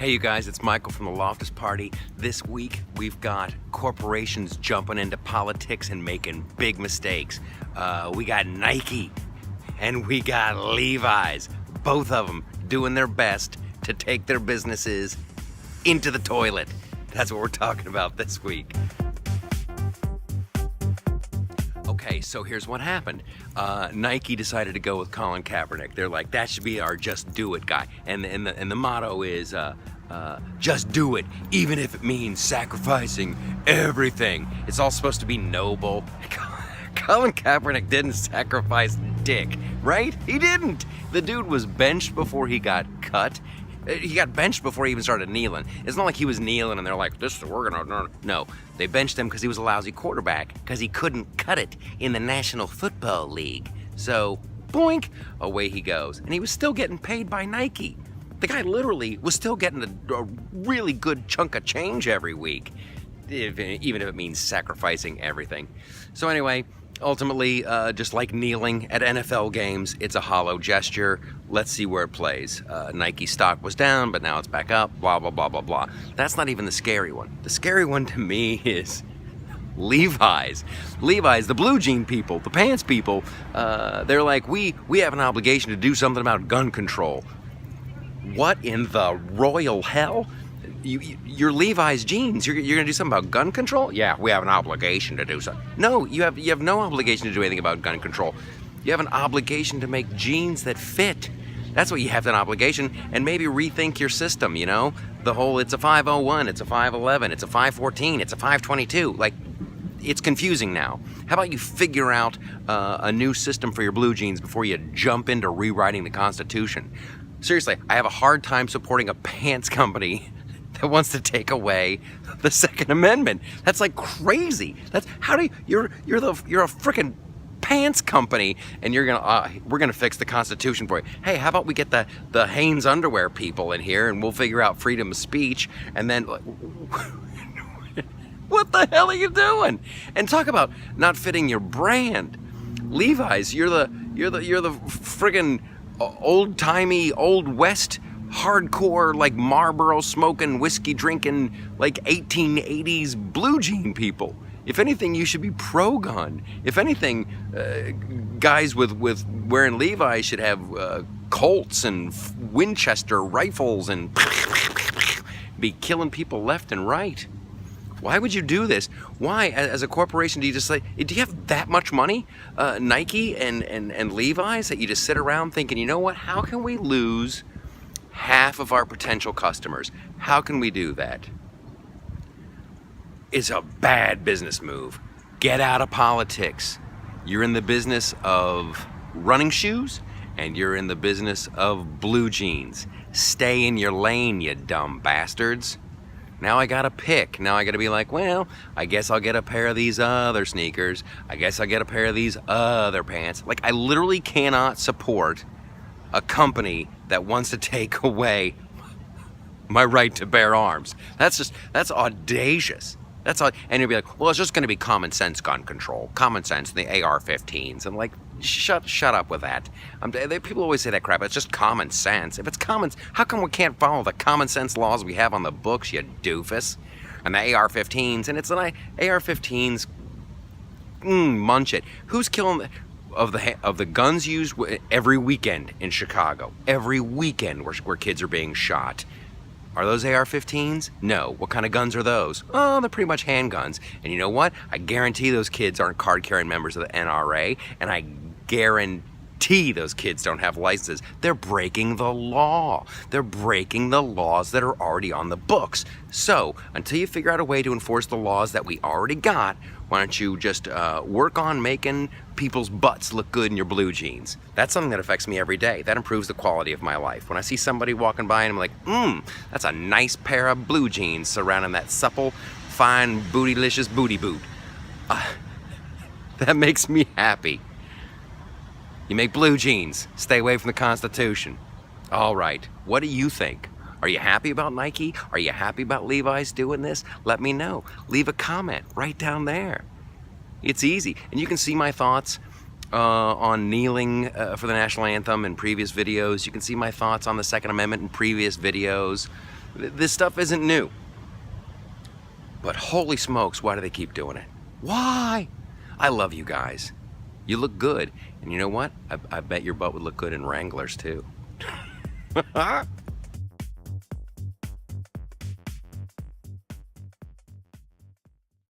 Hey you guys, it's Michael from the Loftus party. This week we've got corporations jumping into politics and making big mistakes. We got Nike and we got Levi's, both of them doing their best to take their businesses into the toilet. That's what we're talking about this week. Okay, so here's what happened. Nike decided to go with Colin Kaepernick. They're like, that should be our just do it guy. And the motto is, just do it, even if it means sacrificing everything. It's all supposed to be noble. Colin Kaepernick didn't sacrifice dick, right? He didn't. The dude was benched before he got cut. He got benched before he even started kneeling. It's not like he was kneeling and they're like, we're gonna. No, they benched him because he was a lousy quarterback, because he couldn't cut it in the National Football League. So, boink, away he goes. And he was still getting paid by Nike. The guy literally was still getting a really good chunk of change every week, even if it means sacrificing everything. So anyway, ultimately, just like kneeling at NFL games, it's a hollow gesture. Let's see where it plays. Nike stock was down, but now it's back up, blah, blah, blah, blah, blah. That's not even the scary one. The scary one to me is Levi's. Levi's, the blue jean people, the pants people, they're like, we have an obligation to do something about gun control. What in the royal hell? Your Levi's jeans, you're gonna do something about gun control? Yeah, we have an obligation to do something. No, you have no obligation to do anything about gun control. You have an obligation to make jeans that fit. That's what you have, an obligation, and maybe rethink your system, you know? The whole, it's a 501, it's a 511, it's a 514, it's a 522. Like, it's confusing now. How about you figure out a new system for your blue jeans before you jump into rewriting the Constitution? Seriously, I have a hard time supporting a pants company that wants to take away the Second Amendment. That's like crazy. That's how do you're a freaking pants company, and we're gonna fix the Constitution for you. Hey, how about we get the Hanes underwear people in here, and we'll figure out freedom of speech, and then what the hell are you doing? And talk about not fitting your brand. Levi's, you're the friggin' old-timey, old west, hardcore, like Marlboro smoking, whiskey drinking, like 1880s blue jean people. If anything, you should be pro-gun. If anything, guys with wearing Levi's should have Colts and Winchester rifles and be killing people left and right. Why would you do this? Why, as a corporation, do you just like, do you have that much money, Nike and Levi's, that you just sit around thinking, you know what, how can we lose half of our potential customers? How can we do that? It's a bad business move. Get out of politics. You're in the business of running shoes, and you're in the business of blue jeans. Stay in your lane, you dumb bastards. Now I gotta pick. Now I gotta be like, well, I guess I'll get a pair of these other sneakers. I guess I'll get a pair of these other pants. Like, I literally cannot support a company that wants to take away my right to bear arms. That's audacious. And you'll be like, well, it's just gonna be common sense gun control. Common sense, the AR-15s. I'm like, shut up with that. People always say that crap. It's just common sense. If it's common, how come we can't follow the common sense laws we have on the books, you doofus? And the AR-15s, and it's an AR-15s, munch it. Who's killing of the guns used every weekend in Chicago? Every weekend where kids are being shot. Are those AR-15s? No. What kind of guns are those? Oh, they're pretty much handguns. And you know what? I guarantee those kids aren't card-carrying members of the NRA, and I guarantee those kids don't have licenses. They're breaking the law. They're breaking the laws that are already on the books. So, until you figure out a way to enforce the laws that we already got, why don't you just work on making people's butts look good in your blue jeans? That's something that affects me every day. That improves the quality of my life. When I see somebody walking by and I'm like, that's a nice pair of blue jeans surrounding that supple, fine, bootylicious booty boot. That makes me happy. You make blue jeans. Stay away from the Constitution. All right, what do you think? Are you happy about Nike? Are you happy about Levi's doing this? Let me know. Leave a comment right down there. It's easy. And you can see my thoughts on kneeling for the national anthem in previous videos. You can see my thoughts on the Second Amendment in previous videos. This stuff isn't new. But holy smokes, why do they keep doing it? Why? I love you guys. You look good. And you know what? I bet your butt would look good in Wranglers too.